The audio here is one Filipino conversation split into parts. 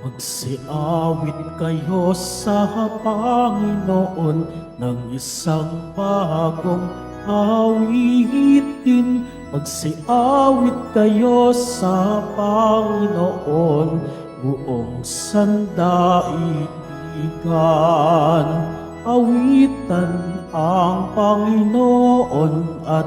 Magsiawit kayo sa Panginoon ng isang bagong awitin. Magsiawit kayo sa Panginoon, buong sandaigdigan. Awitan ang Panginoon at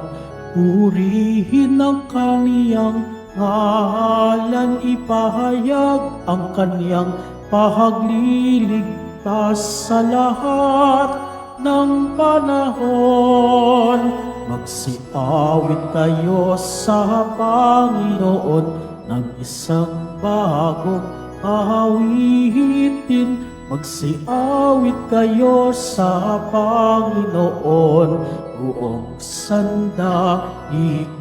purihin ang kaniyang ngalan, ipahayag ang kaniyang pahagliligtas sa lahat ng panahon. Magsiawit kayo sa Panginoon ng isang bagong awitin. Magsiawit kayo sa Panginoon, buong sandaigdigan.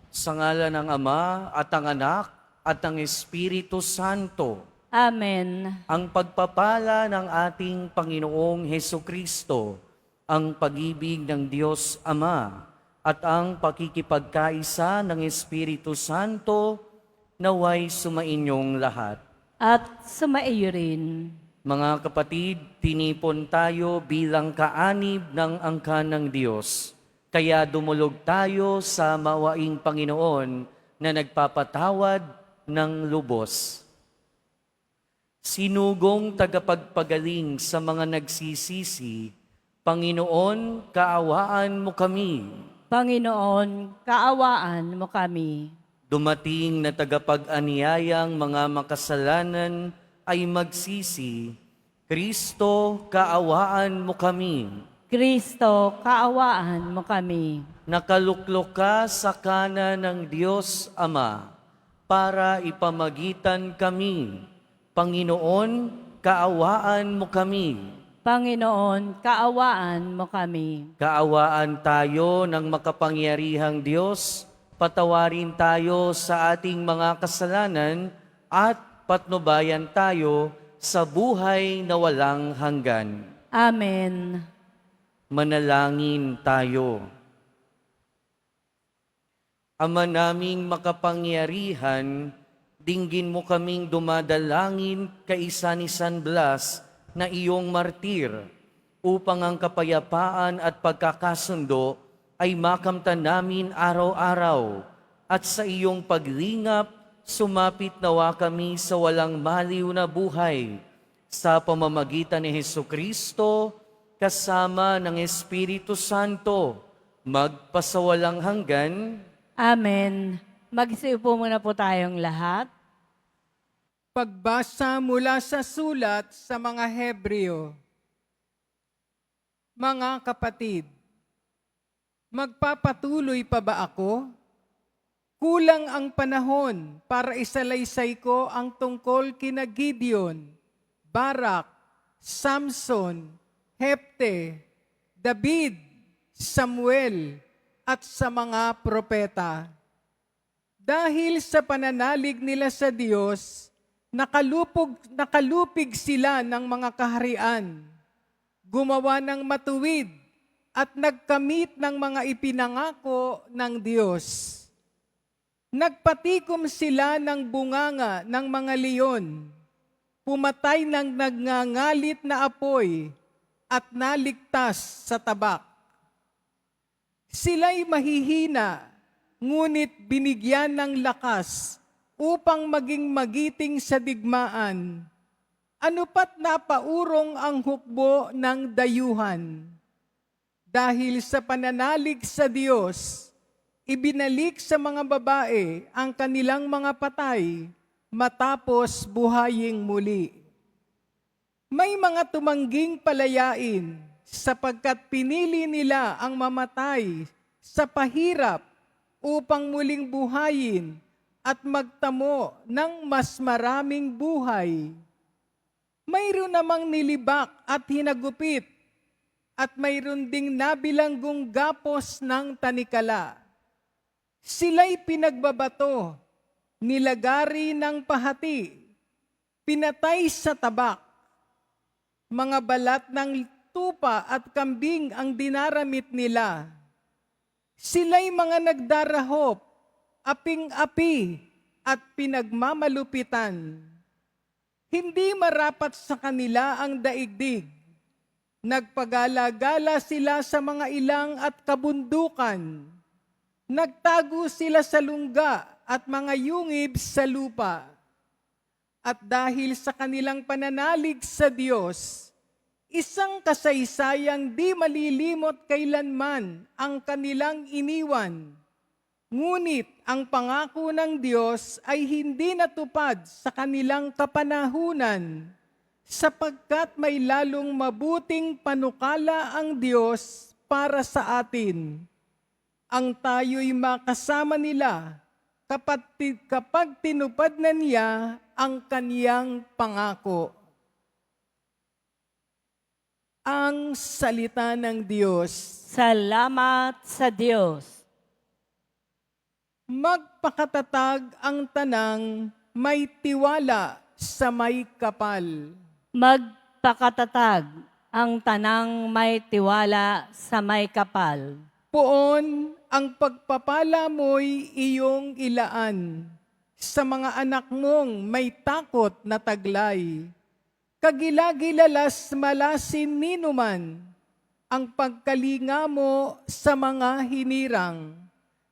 Sa ngalan ng Ama at ng Anak at ng Espiritu Santo, Amen. ang pagpapala ng ating Panginoong Hesukristo, ang pag-ibig ng Diyos Ama, at ang pakikipagkaisa ng Espiritu Santo, naway sumainyong lahat. At sumaiyo rin. Mga kapatid, tinipon tayo bilang kaanib ng angkan ng Diyos. Kaya dumulog tayo sa mawaing Panginoon na nagpapatawad ng lubos. Sinugong tagapagpagaling sa mga nagsisisi, Panginoon, kaawaan mo kami. Panginoon, kaawaan mo kami. Dumating na tagapag-aniyayang mga makasalanan ay magsisi, Kristo, kaawaan mo kami. Kristo, kaawaan mo kami. Nakaluklok ka sa kanan ng Diyos Ama para ipamagitan kami. Panginoon, kaawaan mo kami. Panginoon, kaawaan mo kami. Kaawaan tayo ng makapangyarihang Diyos, patawarin tayo sa ating mga kasalanan at patnubayan tayo sa buhay na walang hanggan. Amen. Manalangin tayo. Ama naming makapangyarihan, dinggin mo kaming dumadalangin kaisa ni San Blas na iyong martir, upang ang kapayapaan at pagkakasundo ay makamtan namin araw-araw, at sa iyong paglingap, sumapit nawa kami sa walang maliw na buhay, sa pamamagitan ni Hesukristo, kasama ng Espiritu Santo, magpasawalang hanggan. Amen. Magsiupo muna po tayong lahat. Pagbasa mula sa sulat sa mga Hebreo. Mga kapatid, magpapatuloy pa ba ako? Kulang ang panahon para isalaysay ko ang tungkol kina Gideon, Barak, Samson, Hepte, David, Samuel, at sa mga propeta. Dahil sa pananalig nila sa Diyos, nakalupig sila ng mga kaharian, gumawa ng matuwid, at nagkamit ng mga ipinangako ng Diyos. Nagpatikom sila ng bunganga ng mga leon, pumatay ng nagngangalit na apoy, at naligtas sa tabak. Sila'y mahihina, ngunit binigyan ng lakas upang maging magiting sa digmaan. Ano pat napaurong ang hukbo ng dayuhan. Dahil sa pananalig sa Diyos, ibinalik sa mga babae ang kanilang mga patay matapos buhaying muli. May mga tumangging palayain sapagkat pinili nila ang mamatay sa pahirap upang muling buhayin at magtamo ng mas maraming buhay. Mayroon namang nilibak at hinagupit, at mayroon ding nabilanggong gapos ng tanikala. Sila'y pinagbabato, nilagari ng pahati, pinatay sa tabak. Mga balat ng tupa at kambing ang dinaramit nila. Sila'y mga nagdarahop aping-api at pinagmamalupitan. Hindi marapat sa kanila ang daigdig. Nagpagala-gala sila sa mga ilang at kabundukan. Nagtago sila sa lungga at mga yungib sa lupa. At dahil sa kanilang pananalig sa Diyos, isang kasaysayang di malilimot kailanman ang kanilang iniwan. Ngunit ang pangako ng Diyos ay hindi natupad sa kanilang kapanahunan, sapagkat may lalong mabuting panukala ang Diyos para sa atin. Ang tayo'y makasama nila kapag tinupad na niya ang kaniyang pangako. Ang salita ng Diyos. Salamat sa Diyos. Magpakatatag ang tanang may tiwala sa may kapal. Magpakatatag ang tanang may tiwala sa may kapal. Poon ang pagpapala mo'y iyong ilaan sa mga anak mong may takot na taglay. Kagilagilalas malasin ninuman ang pagkalinga mo sa mga hinirang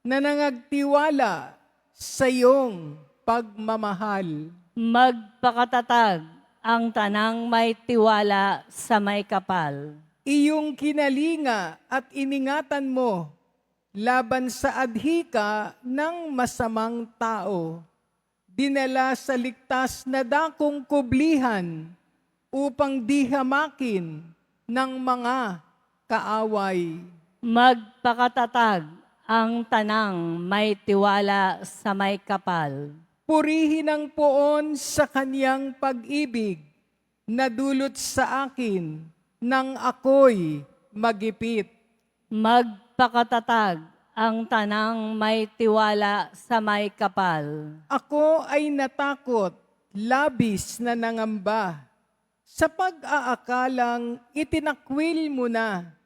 na nangagtiwala sa iyong pagmamahal. Magpakatatag ang tanang may tiwala sa may kapal. Iyong kinalinga at iningatan mo laban sa adhika ng masamang tao. Dinala sa ligtas na dakong kublihan upang di hamakin ng mga kaaway. Magpakatatag ang tanang may tiwala sa may kapal. Purihin ang poon sa kaniyang pag-ibig na dulot sa akin nang ako'y magipit. Magpakatatag ang tanang may tiwala sa may kapal. Ako ay natakot, labis na nangamba, sa pag-aakalang itinakwil mo na.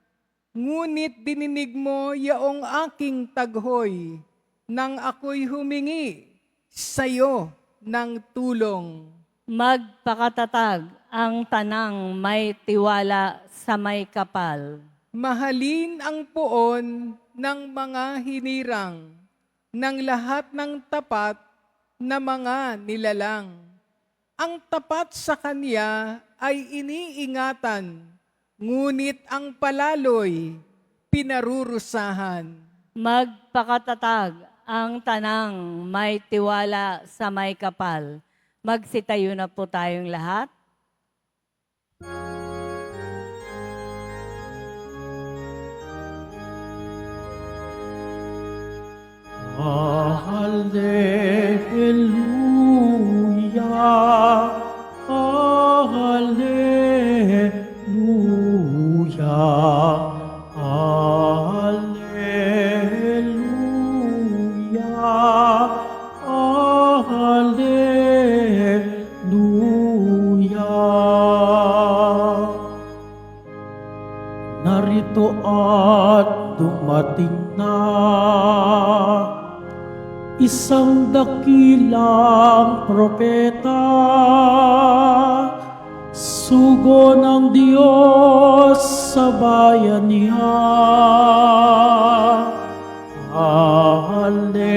Ngunit dininig mo yaong aking taghoy, nang ako'y humingi sa'yo ng tulong. Magpakatatag ang tanang may tiwala sa may kapal. Mahalin ang poon ng mga hinirang, ng lahat ng tapat na mga nilalang. Ang tapat sa kanya ay iniingatan, ngunit ang palaloy pinarurusahan. Magpakatatag ang tanang may tiwala sa may kapal. Magsitayo na po tayong lahat. Hallelujah, Hallelujah, Hallelujah, Hallelujah. Narito at dumating na isang dakilang propeta, sugo ng Diyos sa bayan niya. Hallelujah,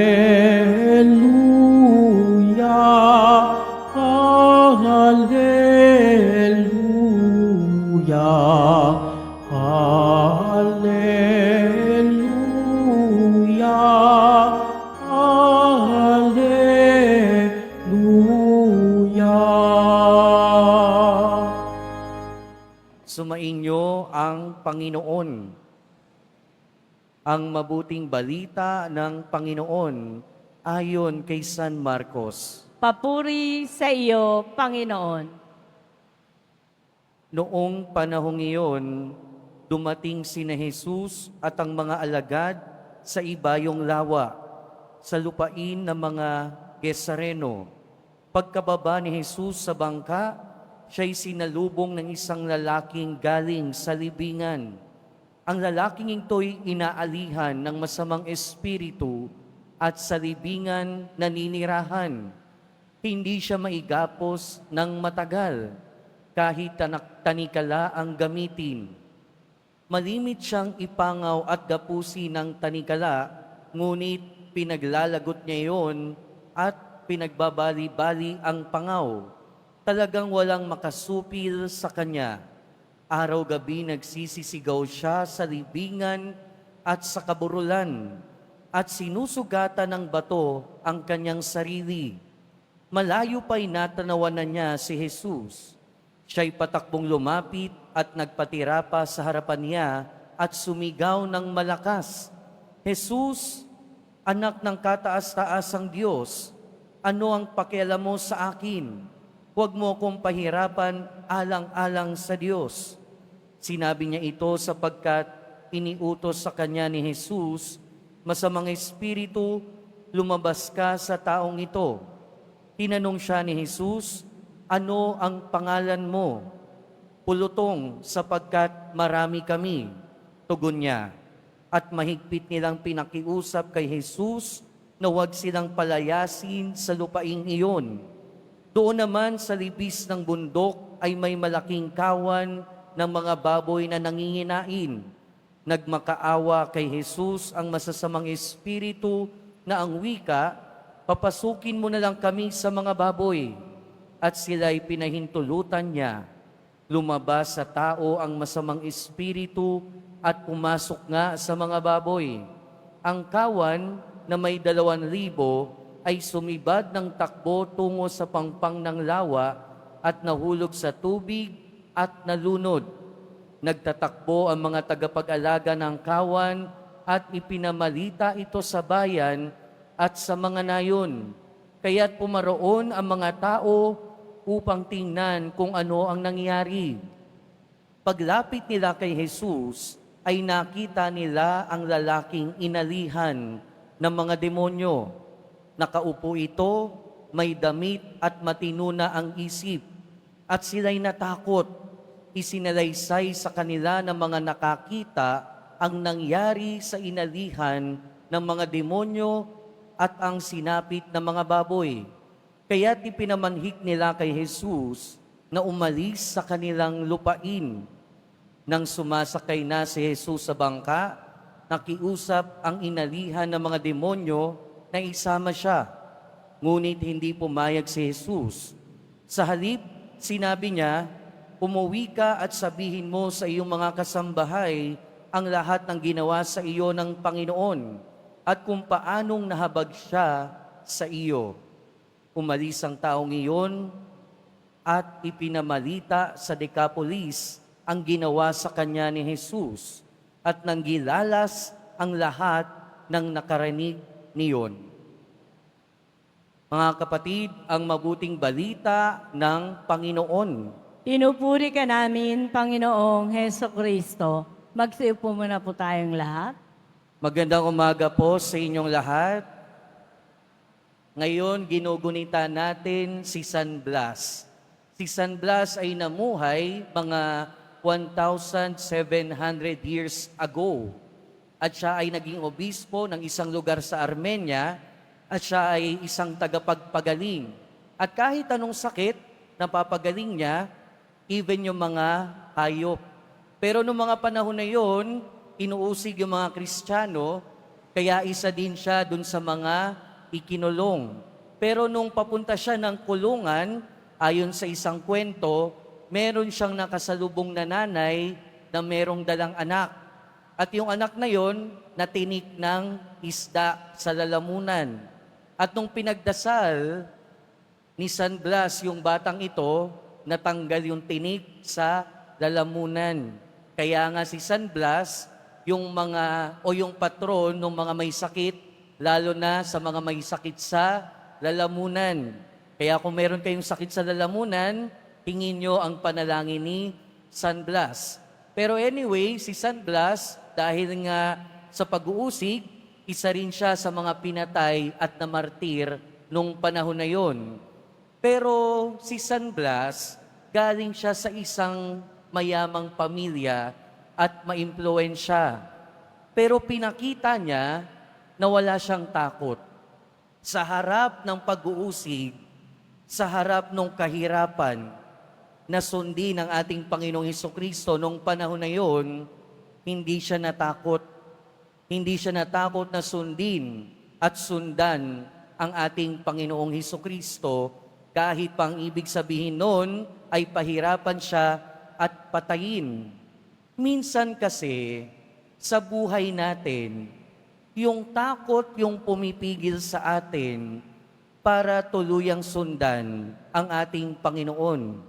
Hallelujah, Hallelujah, Hallelujah. Sumainyo ang Panginoon. Ang mabuting balita ng Panginoon ayon kay San Marcos. Papuri sa iyo, Panginoon. Noong panahong iyon, dumating sina Jesus at ang mga alagad sa ibayong lawa, sa lupain ng mga Gesareno. Pagkababa ni Jesus sa bangka, siya'y sinalubong ng isang lalaking galing sa libingan. Ang lalaking ito'y inaalihan ng masamang espiritu at sa libingan naninirahan. Hindi siya maigapos ng matagal, kahit tanikala ang gamitin. Malimit siyang ipangaw at gapusi ng tanikala, ngunit pinaglalagot niya iyon at pinagbabali-bali ang pangaw. Talagang walang makasupil sa kanya. Araw-gabi nagsisisigaw siya sa libingan at sa kaburulan, at sinusugatan ng bato ang kanyang sarili. Malayo pa'y natanawanan niya si Jesus. Siya'y patakbong lumapit at nagpatira pa sa harapan niya at sumigaw ng malakas, "Jesus, anak ng kataas-taasang Diyos, ano ang pakialam mo sa akin? Huwag mo akong pahirapan alang-alang sa Diyos." Sinabi niya ito sapagkat iniutos sa kanya ni Jesus, "Masamang espiritu, lumabas ka sa taong ito." Tinanong siya ni Jesus, "Ano ang pangalan mo?" "Pulutong, sapagkat marami kami," tugon niya. At mahigpit nilang pinakiusap kay Jesus na huwag silang palayasin sa lupaing iyon. Doon naman sa libis ng bundok ay may malaking kawan ng mga baboy na nanginginain. Nagmakaawa kay Jesus ang masasamang espiritu na ang wika, "Papasukin mo na lang kami sa mga baboy." At sila'y pinahintulutan niya. Lumabas sa tao ang masamang espiritu at pumasok nga sa mga baboy. Ang kawan na may 2,000 ay sumibad ng takbo tungo sa pangpang ng lawa at nahulog sa tubig at nalunod. Nagtatakbo ang mga tagapag-alaga ng kawan at ipinamalita ito sa bayan at sa mga nayon. Kaya't pumaroon ang mga tao upang tingnan kung ano ang nangyari. Paglapit nila kay Jesus, ay nakita nila ang lalaking inalihan ng mga demonyo. Nakaupo ito, may damit at matino na ang isip, at sila'y natakot. Isinalaysay sa kanila ng mga nakakita ang nangyari sa inalihan ng mga demonyo at ang sinapit ng mga baboy. Kaya't ipinamanhik nila kay Jesus na umalis sa kanilang lupain. Nang sumasakay na si Jesus sa bangka, nakiusap ang inalihan ng mga demonyo na isama siya. Ngunit hindi pumayag si Jesus. Sa halip, sinabi niya, "Umuwi ka at sabihin mo sa iyong mga kasambahay ang lahat ng ginawa sa iyo ng Panginoon at kung paanong nahabag siya sa iyo." Umalis ang taong iyon at ipinamalita sa Decapolis ang ginawa sa kanya ni Jesus at nanggilalas ang lahat ng nakarinig niyon. Mga kapatid, ang mabuting balita ng Panginoon. Pinupuri ka namin, Panginoong Heso Kristo. Magsiupo muna po tayong lahat. Magandang umaga po sa inyong lahat. Ngayon, ginugunita natin si San Blas. Si San Blas ay namuhay mga 1,700 years ago. At siya ay naging obispo ng isang lugar sa Armenia at siya ay isang tagapagpagaling. At kahit anong sakit, napapagaling niya, even yung mga hayop. Pero noong mga panahon na yon, inuusig yung mga Kristiyano, kaya isa din siya dun sa mga ikinulong. Pero nung papunta siya ng kulungan, ayon sa isang kwento, meron siyang nakasalubong na nanay na merong dalang anak. At yung anak na yon, natinik ng isda sa lalamunan. At nung pinagdasal ni San Blas yung batang ito, natanggal yung tinik sa lalamunan. Kaya nga si San Blas, yung patron ng mga may sakit, lalo na sa mga may sakit sa lalamunan. Kaya kung meron kayong sakit sa lalamunan, hingin nyo ang panalangin ni San Blas. Pero anyway, si San Blas, dahil nga sa pag-uusig, isa rin siya sa mga pinatay at namartir nung panahon na yon. Pero si San Blas, galing siya sa isang mayamang pamilya at maimpluwensya. Pero pinakita niya na wala siyang takot. sa harap ng pag-uusig, sa harap ng kahirapan, na sundin ng ating Panginoong Hesukristo nung panahon na yon, hindi siya natakot. Hindi siya natakot na sundin at sundan ang ating Panginoong Hesukristo kahit pang ibig sabihin nun ay pahirapan siya at patayin. Minsan kasi sa buhay natin, yung takot yung pumipigil sa atin para tuluyang sundan ang ating Panginoon.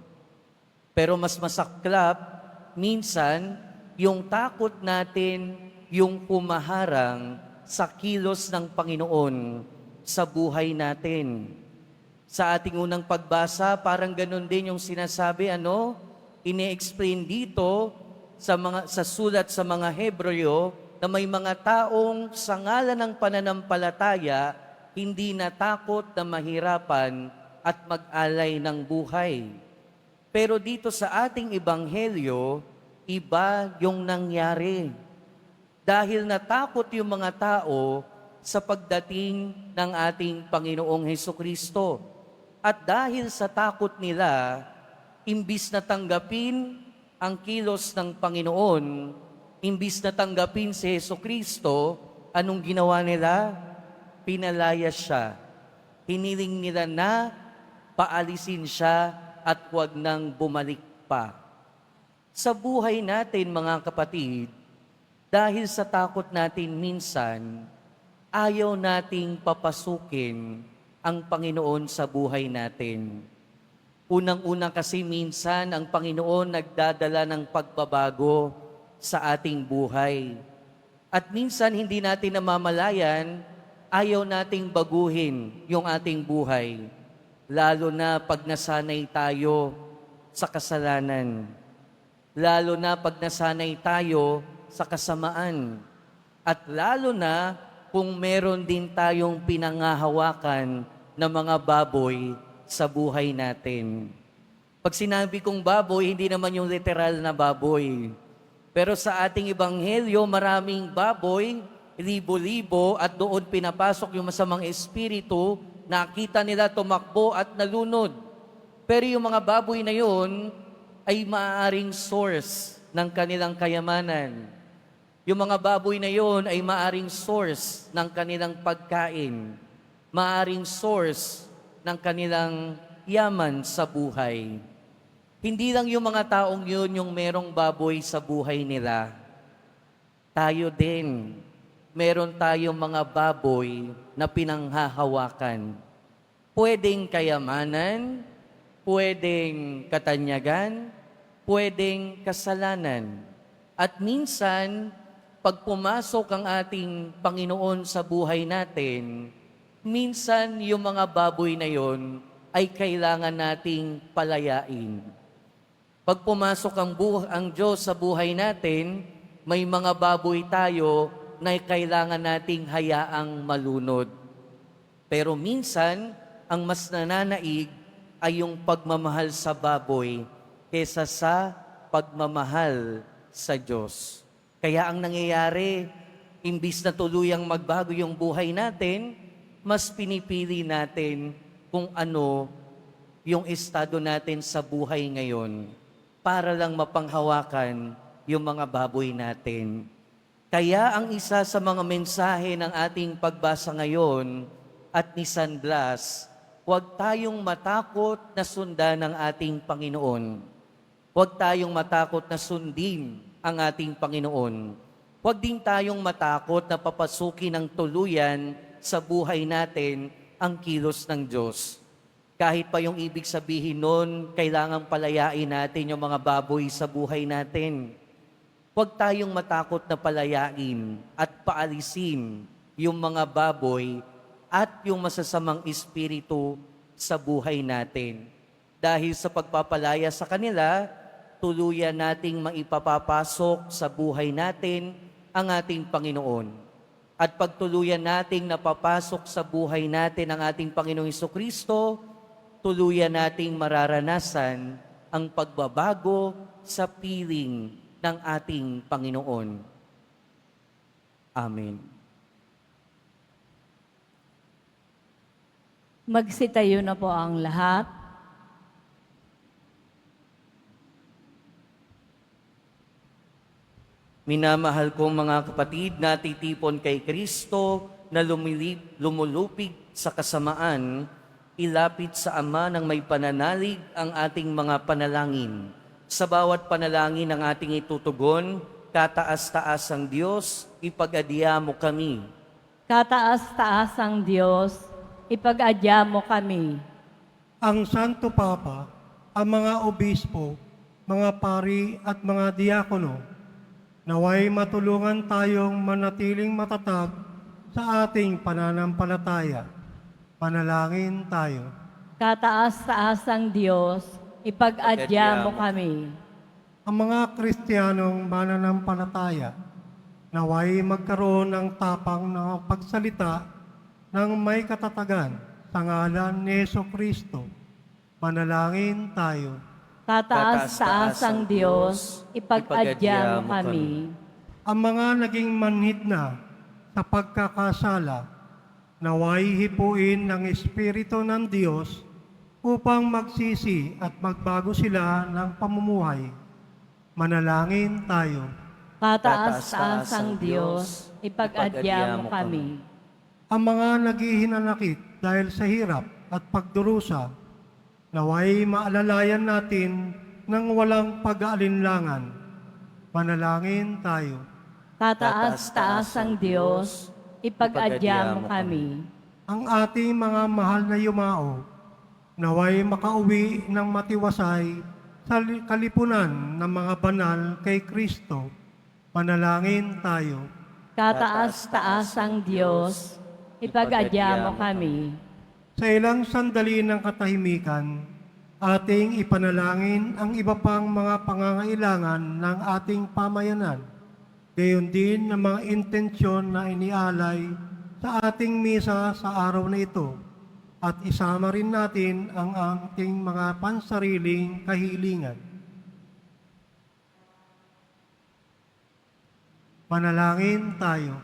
Pero mas masaklap, minsan, yung takot natin yung pumaharang sa kilos ng Panginoon sa buhay natin. Sa ating unang pagbasa, parang ganun din yung sinasabi, ine-explain dito sa sulat sa mga Hebreo na may mga taong sa ngalan ng pananampalataya hindi natakot na mahirapan at mag-alay ng buhay. Pero dito sa ating ebanghelyo, iba yung nangyari. Dahil natakot yung mga tao sa pagdating ng ating Panginoong Hesukristo. At dahil sa takot nila, imbis na tanggapin ang kilos ng Panginoon, imbis na tanggapin si Hesukristo, anong ginawa nila? Pinalaya siya. Hiniling nila na paalisin siya at huwag nang bumalik pa. Sa buhay natin, mga kapatid, dahil sa takot natin minsan, ayaw nating papasukin ang Panginoon sa buhay natin. Unang-una kasi minsan ang Panginoon nagdadala ng pagbabago sa ating buhay. At minsan hindi natin namamalayan, ayaw nating baguhin yung ating buhay. Lalo na pag nasanay tayo sa kasalanan. Lalo na pag nasanay tayo sa kasamaan. At lalo na kung meron din tayong pinangahawakan na mga baboy sa buhay natin. Pag sinabi kong baboy, hindi naman yung literal na baboy. Pero sa ating ebanghelyo, maraming baboy, libo-libo, at doon pinapasok yung masamang espiritu, nakita nila tumakbo at nalunod. Pero yung mga baboy na yun ay maaaring source ng kanilang kayamanan. Yung mga baboy na yun ay maaaring source ng kanilang pagkain, maaaring source ng kanilang yaman sa buhay. Hindi lang yung mga taong yun yung merong baboy sa buhay nila. Tayo din, meron tayong mga baboy na pinanghahawakan. Pwedeng kayamanan, pwedeng katanyagan, pwedeng kasalanan. At minsan, pag pumasok ang ating Panginoon sa buhay natin, minsan yung mga baboy na yon ay kailangan nating palayain. Pag pumasok ang Diyos sa buhay natin, may mga baboy tayo na kailangan nating hayaang malunod. Pero minsan, ang mas nananaig ay yung pagmamahal sa baboy kesa sa pagmamahal sa Diyos. Kaya ang nangyayari, imbis na tuluyang magbago yung buhay natin, mas pinipili natin kung ano yung estado natin sa buhay ngayon para lang mapanghawakan yung mga baboy natin. Kaya ang isa sa mga mensahe ng ating pagbasa ngayon at ni San Blas, huwag tayong matakot na sundan ang ating Panginoon. Huwag tayong matakot na sundin ang ating Panginoon. Huwag din tayong matakot na papasukin ng tuluyan sa buhay natin ang kilos ng Diyos. Kahit pa yung ibig sabihin nun, kailangang palayain natin yung mga baboy sa buhay natin. Huwag tayong matakot na palayain at paalisin yung mga baboy at yung masasamang espiritu sa buhay natin. Dahil sa pagpapalaya sa kanila, tuluyan nating maipapapasok sa buhay natin ang ating Panginoon. At pagtuluyan nating napapasok sa buhay natin ang ating Panginoong Hesukristo, tuluyan nating mararanasan ang pagbabago sa piling ng ating Panginoon. Amen. Magsitayo na po ang lahat. Minamahal kong mga kapatid, natitipon kay Kristo na lumulupig sa kasamaan, ilapit sa Ama ng may pananalig ang ating mga panalangin. Sa bawat panalangin ang ating itutugon, kataas-taas ang Diyos, ipag-adya mo kami. Kataas-taas ang Diyos, ipag-adya mo kami. Ang Santo Papa, ang mga obispo, mga pari at mga diakono, naway matulungan tayong manatiling matatag sa ating pananampalataya. Panalangin tayo. Kataas-taas ang Diyos, ipag-adya mo kami. Ang mga Kristiyanong mananampalataya, naway magkaroon ng tapang na pagsalita ng may katatagan sa ngalan ni Jesucristo. Panalangin tayo. Kataas-taas ang Diyos, ipag-adya mo kami. Ang mga naging manhid na sa pagkakasala, naway hipuin ng Espiritu ng Diyos upang magsisi at magbago sila ng pamumuhay. Manalangin tayo. Kataas-taas ang Diyos, ipag-adya mo kami. Ang mga naghihinanakit dahil sa hirap at pagdurusa, naway maalalayan natin ng walang pag-aalinlangan. Manalangin tayo. Kataas-taas ang Diyos, ipag-adya mo kami. Ang ating mga mahal na yumao, naway makauwi ng matiwasay sa kalipunan ng mga banal kay Kristo. Manalangin tayo. Kataas-taas ang Diyos, ipag-adya mo kami. Sa ilang sandali ng katahimikan, ating ipanalangin ang iba pang mga pangangailangan ng ating pamayanan. Gayon din ang mga intensyon na inialay sa ating misa sa araw na ito. At isama rin natin ang ating mga pansariling kahilingan. Manalangin tayo.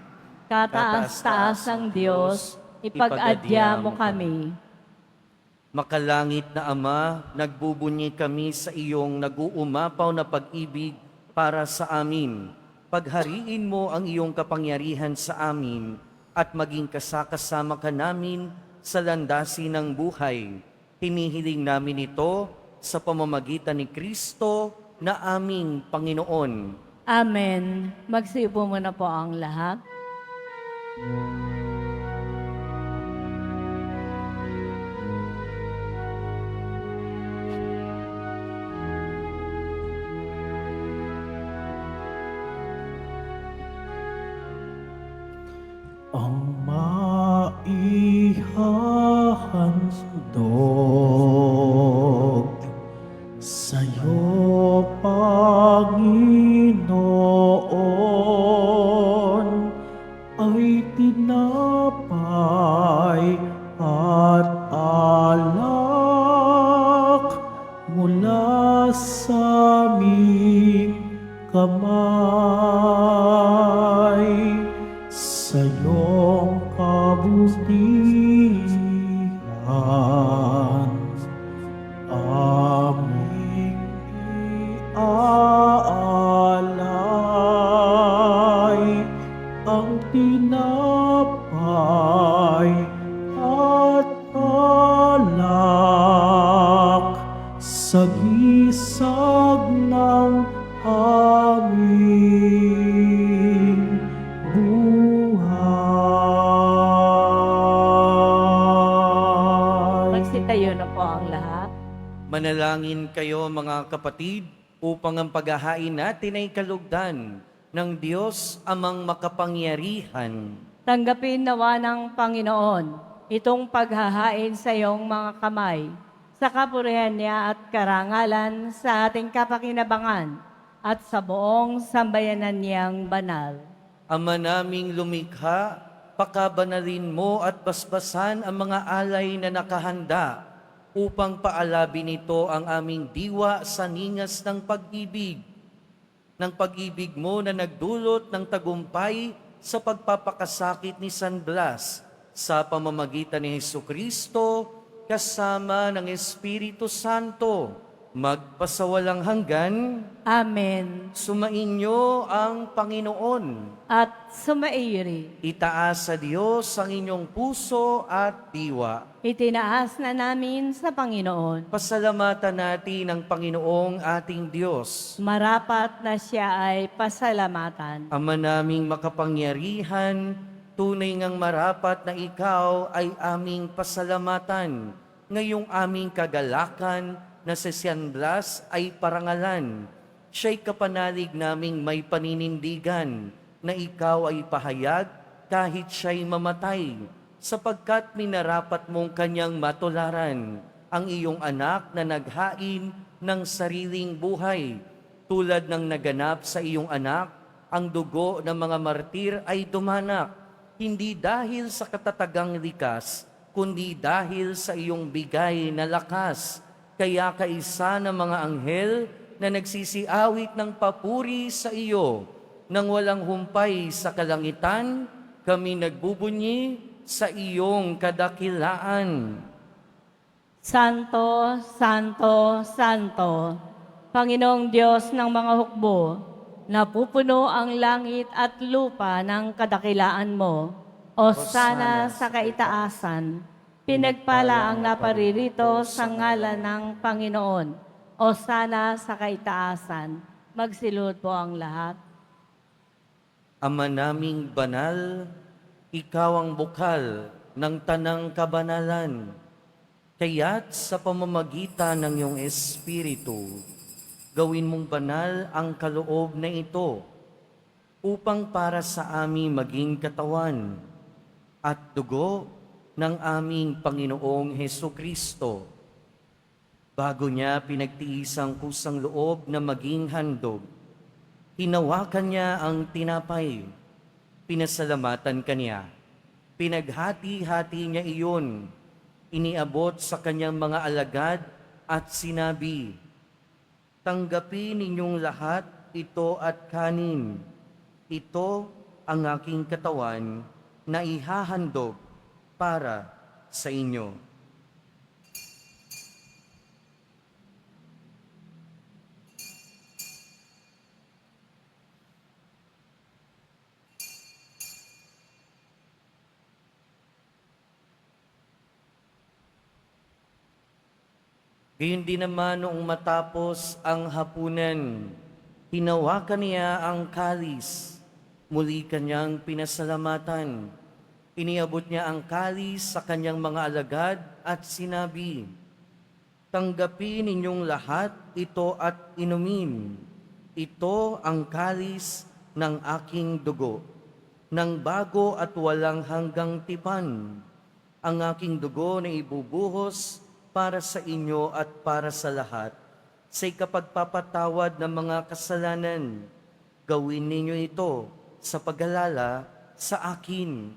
Kataas-taas ang Diyos, ipag-adya mo kami. Makalangit na Ama, nagbubunyi kami sa iyong nag-uumapaw na pag-ibig para sa amin. Paghariin mo ang iyong kapangyarihan sa amin at maging kasakasama ka namin sa landasin ng buhay. Hinihiling namin ito sa pamamagitan ni Kristo na aming Panginoon. Amen. Magsiupo muna po ang lahat. Ang maihahandog sa'yo, Panginoon, ay tinapay at alak mula sa aming kamay. Sa iyong kabutihan, aming iaalay ang tinapay at alak sa gisag ng aming buhay. Magsitayo na po ang lahat. Manalangin kayo mga kapatid upang ang paghahain natin ay kalugdan ng Diyos amang makapangyarihan. Tanggapin nawa ng Panginoon itong paghahain sa iyong mga kamay, sa kapurihan niya at karangalan sa ating kapakinabangan at sa buong sambayanan niyang banal. Ama naming lumikha, pakabanalin mo at basbasan ang mga alay na nakahanda upang paalabin nito ang aming diwa sa ningas ng pag-ibig mo na nagdulot ng tagumpay sa pagpapakasakit ni San Blas sa pamamagitan ni Hesukristo, kasama ng Espiritu Santo, magpasawalang hanggan. Amen. Sumainyo ang Panginoon. At sumairi, Itaas sa Diyos ang inyong puso at diwa. itinaas na namin sa Panginoon. Pasalamatan natin ang Panginoong ating Diyos. Marapat na siya ay pasalamatan. Ama naming makapangyarihan, tunay ngang marapat na ikaw ay aming pasalamatan. Ngayong aming kagalakan na si San Blas ay parangalan. Siya'y kapanalig naming may paninindigan na ikaw ay pahayag kahit siya'y mamatay, sapagkat minarapat mong kanyang matularan ang iyong anak na naghain ng sariling buhay. Tulad ng naganap sa iyong anak, ang dugo ng mga martir ay dumanak, hindi dahil sa katatagang likas, kundi dahil sa iyong bigay na lakas. Kaya kaisa ng mga anghel na nagsisiawit ng papuri sa iyo, nang walang humpay sa kalangitan, kami nagbubunyi sa iyong kadakilaan. Santo, Santo, Santo, Panginoong Diyos ng mga hukbo, napupuno ang langit at lupa ng kadakilaan mo. Hosana sa kaitaasan, pinagpala ang naparirito sa ngalan ng Panginoon. Hosana sa kaitaasan, magsilod po ang lahat. Ama naming banal, ikaw ang bukal ng tanang kabanalan. Kaya't sa pamamagitan ng iyong Espiritu, gawin mong banal ang kaloob na ito upang para sa amin maging katawan at dugo ng aming Panginoong Hesukristo. Bago niya pinagtiis ang kusang loob na maging handog, hinawakan niya ang tinapay, pinasalamatan kaniya, pinaghati-hati niya iyon, iniabot sa kanyang mga alagad at sinabi, "Tanggapin ninyong lahat ito at kanin. Ito ang aking katawan na ihahandog para sa inyo." Gayun din naman noong matapos ang hapunan, hinawakan niya ang kalis, muli kanyang pinasalamatan. Iniabot niya ang kalis sa kanyang mga alagad at sinabi, "Tanggapin ninyong lahat ito at inumin. Ito ang kalis ng aking dugo, ng bago at walang hanggang tipan. Ang aking dugo na ibubuhos para sa inyo at para sa lahat, sa ikapagpapatawad ng mga kasalanan. Gawin ninyo ito sa pag-alala sa akin."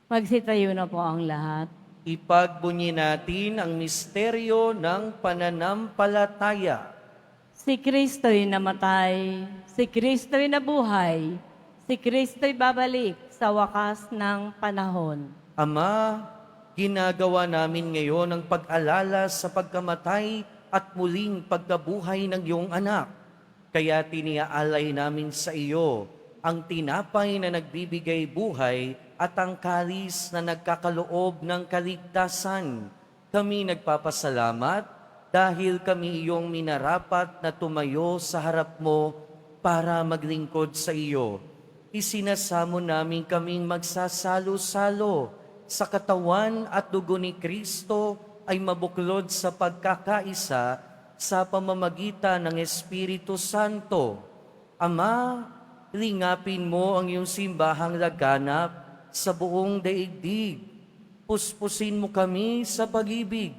Magsitayo na po ang lahat. Ipagbunyi natin ang misteryo ng pananampalataya. Si Kristo'y namatay, si Kristo'y nabuhay, si Kristo'y babalik sa wakas ng panahon. Ama, ginagawa namin ngayon ang pag-alala sa pagkamatay at muling pagkabuhay ng iyong anak. Kaya tiniaalay namin sa iyo ang tinapay na nagbibigay buhay at ang kalis na nagkakaloob ng kaligtasan. Kami nagpapasalamat dahil kami iyong minarapat na tumayo sa harap mo para maglingkod sa iyo. Isinasamo namin kaming magsasalo-salo sa katawan at dugo ni Kristo ay mabuklod sa pagkakaisa sa pamamagitan ng Espiritu Santo. Ama, lingapin mo ang iyong simbahang laganap sa buong daigdig. Puspusin mo kami sa pag-ibig,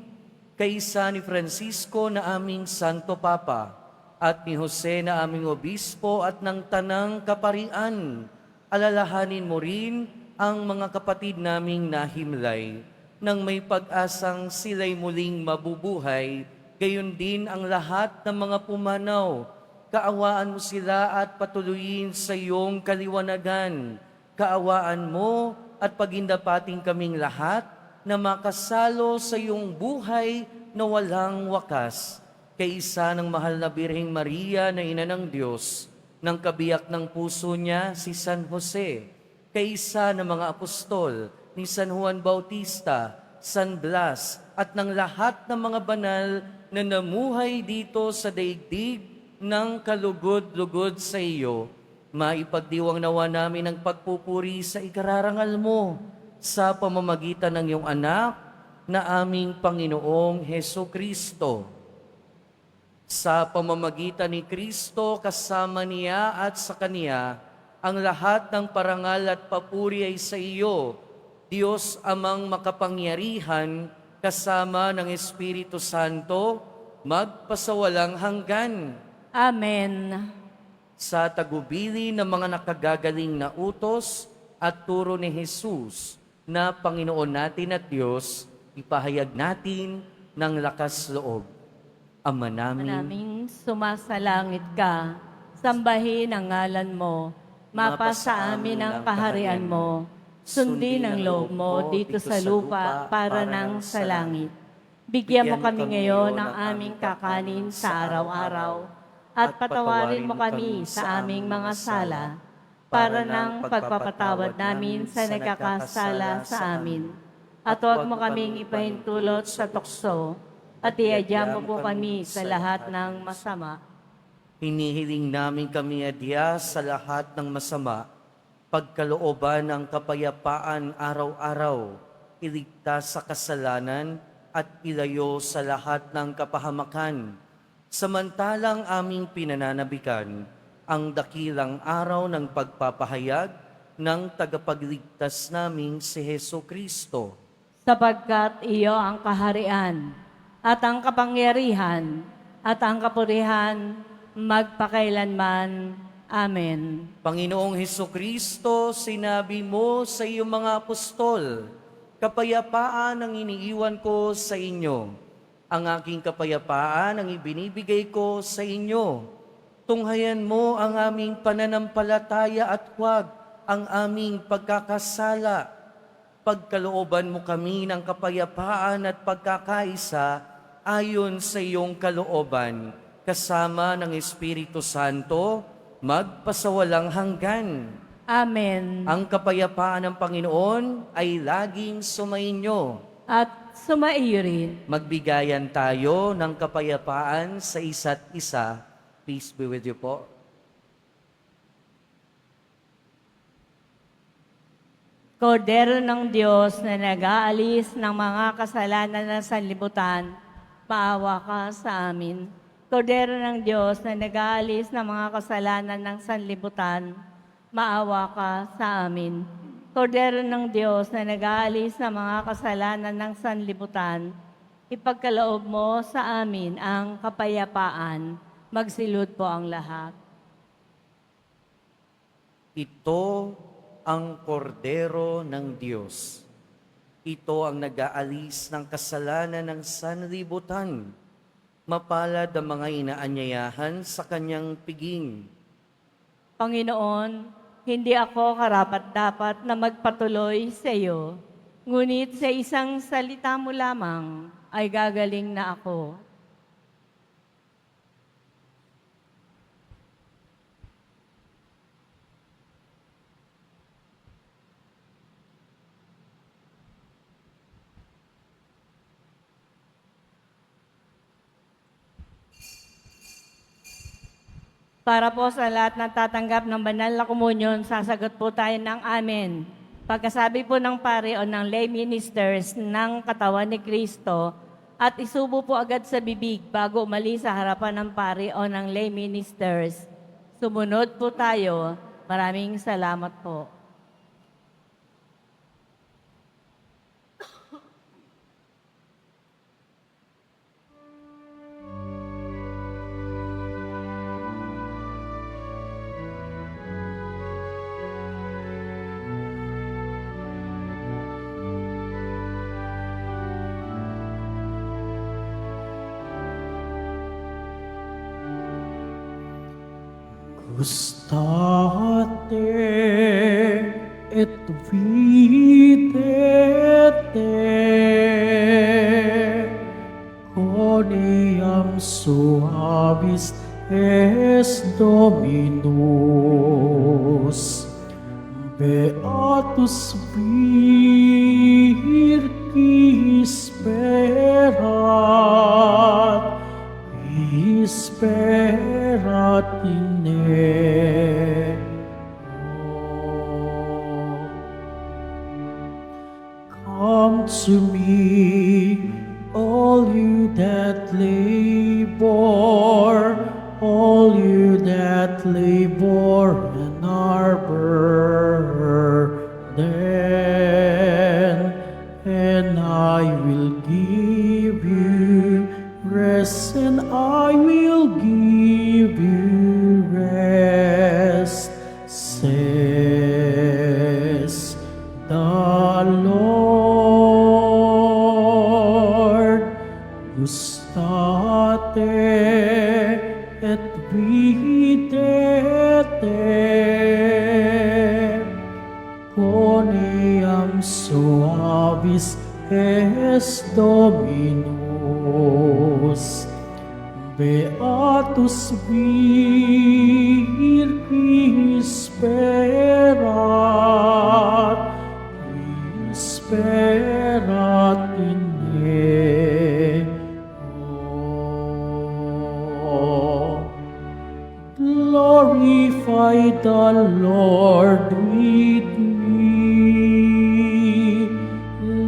kaisa ni Francisco na aming Santo Papa, at ni Jose na aming Obispo at ng Tanang Kaparian. Alalahanin mo rin ang mga kapatid naming nahimlay nang may pag-asang sila'y muling mabubuhay, gayon din ang lahat ng mga pumanaw. Kaawaan mo sila at patuloyin sa iyong kaliwanagan. Kaawaan mo at pagindapating kaming lahat na makasalo sa iyong buhay na walang wakas. Kaisa ng mahal na Birheng Maria na Ina ng Diyos, ng kabiyak ng puso niya si San Jose, kaisa ng mga apostol ni San Juan Bautista, San Blas, at ng lahat ng mga banal na namuhay dito sa daigdig ng kalugod-lugod sa iyo, maipagdiwang nawa namin ang pagpupuri sa ikararangal mo sa pamamagitan ng iyong anak na aming Panginoong Heso Kristo. Sa pamamagitan ni Kristo, kasama niya at sa Kaniya, ang lahat ng parangal at papuri ay sa iyo, Diyos amang makapangyarihan, kasama ng Espiritu Santo, magpasawalang hanggan. Amen. Sa tagubili ng mga nakagagaling na utos at turo ni Jesus na Panginoon natin at Diyos, ipahayag natin ng lakas loob. Ama namin, Naming sumasalangit ka, sambahin ang ngalan mo, mapasa amin ang kaharian mo, sundin ang loob mo dito sa lupa para nang sa langit. Bigyan mo kami ngayon ng aming kakanin sa araw-araw, at patawarin mo kami sa aming mga sala, para nang pagpapatawad namin sa nagkakasala sa amin. At huwag mo kaming ipahintulot sa tukso, at iadya mo po kami sa lahat ng masama. hinihiling namin kami adya sa lahat ng masama, pagkalooban ng kapayapaan araw-araw, iligtas sa kasalanan at ilayo sa lahat ng kapahamakan. Samantalang aming pinananabikan ang dakilang araw ng pagpapahayag ng tagapagligtas naming si Heso Kristo. Sapagkat iyo ang kaharian, at ang kapangyarihan, at ang kapurihan, magpakailanman. Amen. Panginoong Heso Kristo, sinabi mo sa iyong mga apostol, kapayapaan ang iniiwan ko sa inyo. Ang aking kapayapaan ang ibinibigay ko sa inyo. Tunghayan mo ang aming pananampalataya at huwag ang aming pagkakasala. Pagkalooban mo kami ng kapayapaan at pagkakaisa ayon sa iyong kalooban, kasama ng Espiritu Santo, magpasawalang hanggan. Amen. Ang kapayapaan ng Panginoon ay laging sumainyo. At sumaiyo rin. Magbigayan tayo ng kapayapaan sa isa't isa. Peace be with you po. Kordero ng Diyos na nag-aalis ng mga kasalanan ng sanlibutan, maawa ka sa amin. Kordero ng Diyos na nag-aalis ng mga kasalanan ng sanlibutan, maawa ka sa amin. Kordero ng Diyos na nag-aalis ng mga kasalanan ng sanlibutan, ipagkaloob mo sa amin ang kapayapaan. Magsilud po ang lahat. Ito ang kordero ng Diyos. Ito ang nag-aalis ng kasalanan ng sanlibutan. Mapalad ang mga inaanyayahan sa kanyang piging. Panginoon, hindi ako karapat-dapat na magpatuloy sa iyo, ngunit sa isang salita mo lamang ay gagaling na ako. Para po sa lahat na tatanggap ng banal na komunyon, sasagot po tayo ng amen. Pagkasabi po ng pare o ng lay ministers ng katawan ni Kristo at isubo po agad sa bibig bago umalis sa harapan ng pare o ng lay ministers. Sumunod po tayo. Maraming salamat po. gustate et videte coniam suavis es Dominus. Beatus virgis sperat in Come to me, all you that labor and are burdened, and I will give you rest, and I will give you rest, says the Lord. Gustate et videte coniam suavis es Dominus. Beatus virgis sperat in Glorify the Lord with me.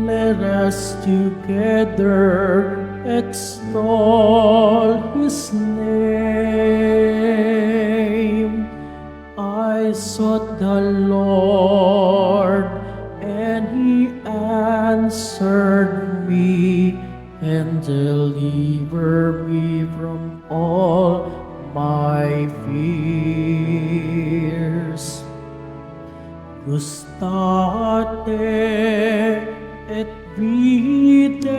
Let us together extol His name. I sought the Lord, and He answered me and delivered me from all my fears. Gustate et videte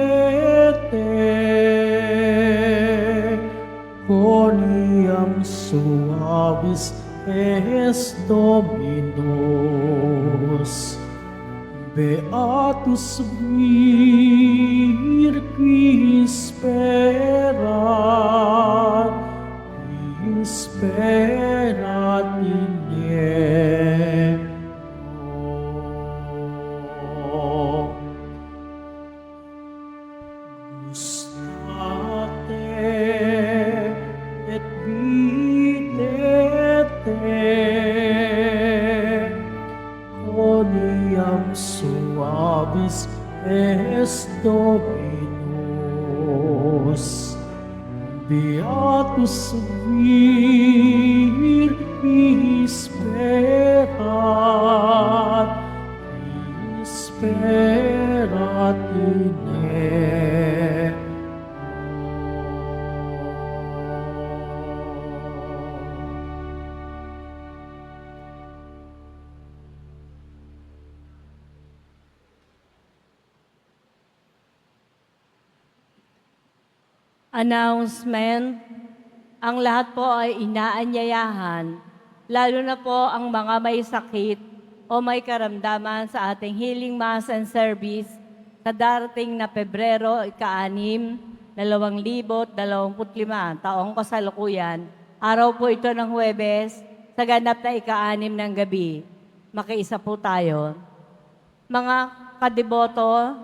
coniam suavis es Dominus. Beatus virgis sperat in Gustate et videte coniam suavis es Dominus. Beatus virgis sperat in Announcement. Ang lahat po ay inaanyayahan, lalo na po ang mga may sakit o may karamdaman sa ating Healing Mass and Service sa darating na Pebrero 6, 2025, taong kasalukuyan. Araw po ito ng Huwebes, sa ganap na 6 ng gabi. Makiisa po tayo. Mga kadiboto,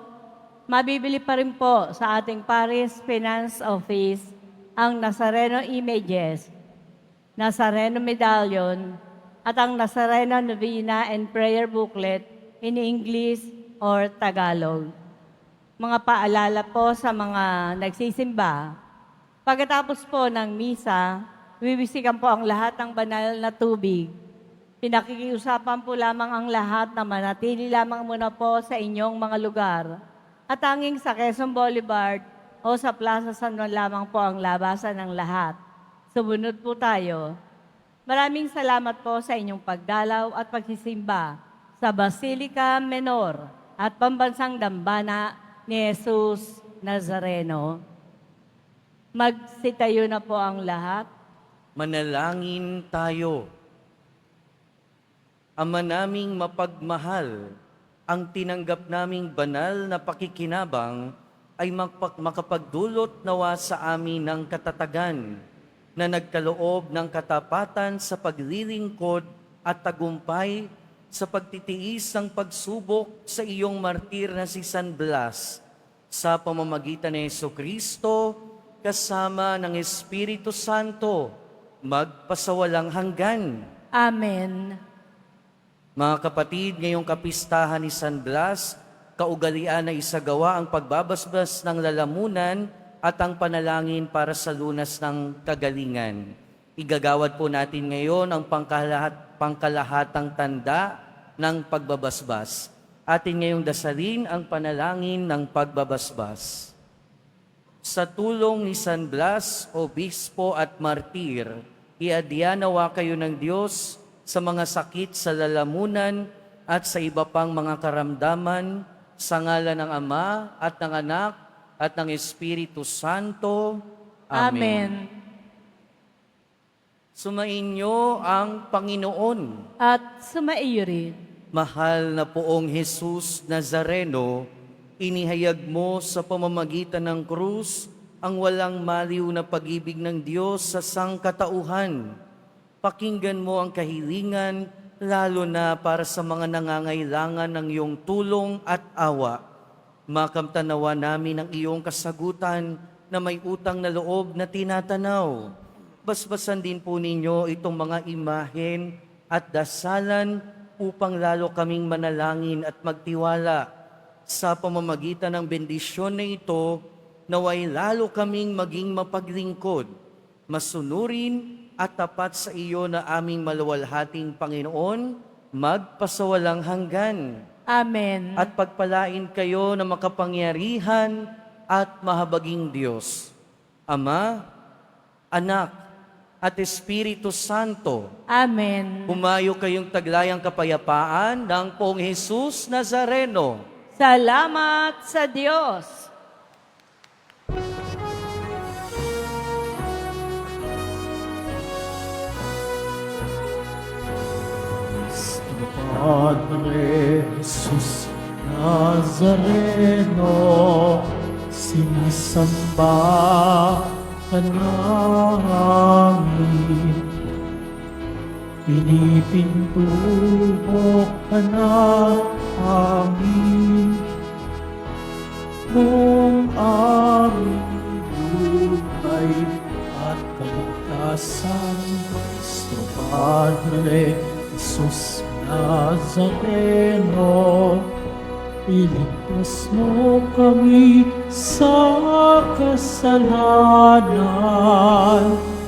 mabibili pa rin po sa ating Paris Finance Office ang Nazareno Images, Nazareno Medallion, at ang Nazareno Novena and Prayer Booklet in English or Tagalog. Mga paalala po sa mga nagsisimba. Pagkatapos po ng misa, wiwisikan po ang lahat ng banal na tubig. Pinakikiusapan po lamang ang lahat na manatili lamang muna po sa inyong mga lugar. At tanging sa Quezon Boulevard o sa Plaza San Juan lamang po ang labasan ng lahat. Sumunod po tayo. Maraming salamat po sa inyong pagdalaw at pagsisimba sa Basilica Menor at Pambansang Dambana ni Jesus Nazareno. Magsitayo na po ang lahat. Manalangin tayo. Ama naming mapagmahal, ang tinanggap naming banal na pakikinabang ay makapagdulot nawa sa amin ng katatagan na nagkaloob ng katapatan sa paglilingkod at tagumpay sa pagtitiis ng pagsubok sa iyong martir na si San Blas sa pamamagitan ni Jesucristo kasama ng Espiritu Santo magpasawalang hanggan. Amen. Mga kapatid, ngayong kapistahan ni San Blas, kaugalian na isagawa ang pagbabasbas ng lalamunan at ang panalangin para sa lunas ng kagalingan. Igagawad po natin ngayon ang pangkalahatang tanda ng pagbabasbas. Atin ngayong dasalin ang panalangin ng pagbabasbas. Sa tulong ni San Blas, obispo at martir, iadya nawa kayo ng Diyos sa mga sakit sa lalamunan at sa iba pang mga karamdaman, sa ngalan ng Ama at ng Anak at ng Espiritu Santo. Amen. Sumainyo ang Panginoon. At sumaiyo rin. Mahal na poong Jesus Nazareno, inihayag mo sa pamamagitan ng krus ang walang maliw na pag-ibig ng Diyos sa sangkatauhan. Pakinggan mo ang kahilingan, lalo na para sa mga nangangailangan ng iyong tulong at awa. Makamtanawa namin ang iyong kasagutan na may utang na loob na tinatanaw. Basbasan din po ninyo itong mga imahen at dasalan upang lalo kaming manalangin at magtiwala. Sa pamamagitan ng bendisyon na ito, naway lalo kaming maging mapaglingkod, masunurin at tapat sa iyo na aming maluwalhating Panginoon, magpasawalang hanggan. Amen. At pagpalain kayo na makapangyarihan at mahabaging Diyos, Ama, Anak, at Espiritu Santo. Amen. Humayo kayong taglayang kapayapaan ng Poong Jesus Nazareno. Salamat sa Diyos. Padre Jesus Nazareno, sinisamba ka namin. Pinipintuho ka na amin. Kung aming buhay at kaligtasan, Cristo Padre Jesus Nazareno, iligtas mo kami sa kasalanan.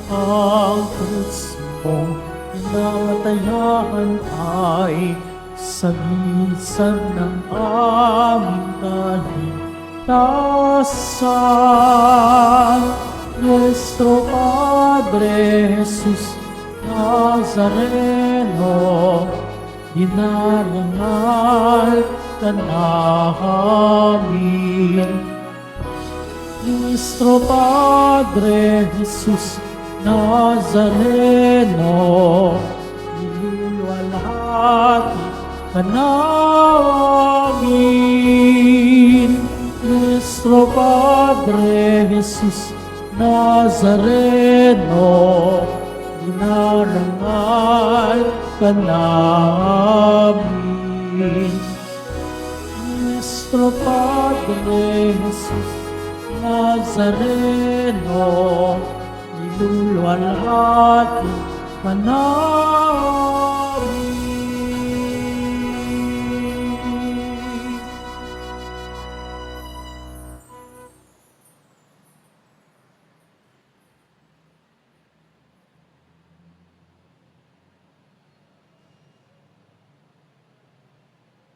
Ang krus mong namatayan ay sabisan ng aming kaligtasan. Nuestro Padre Jesus Nazareno, dinarangal ka namin. Nuestro Padre Jesus Nazareno, niluluwalhati ka namin. Nuestro Padre Jesus Nazareno, dinarangal ka namin. Nuestro Padre Jesus Nazareno, niluluwalhati ka namin.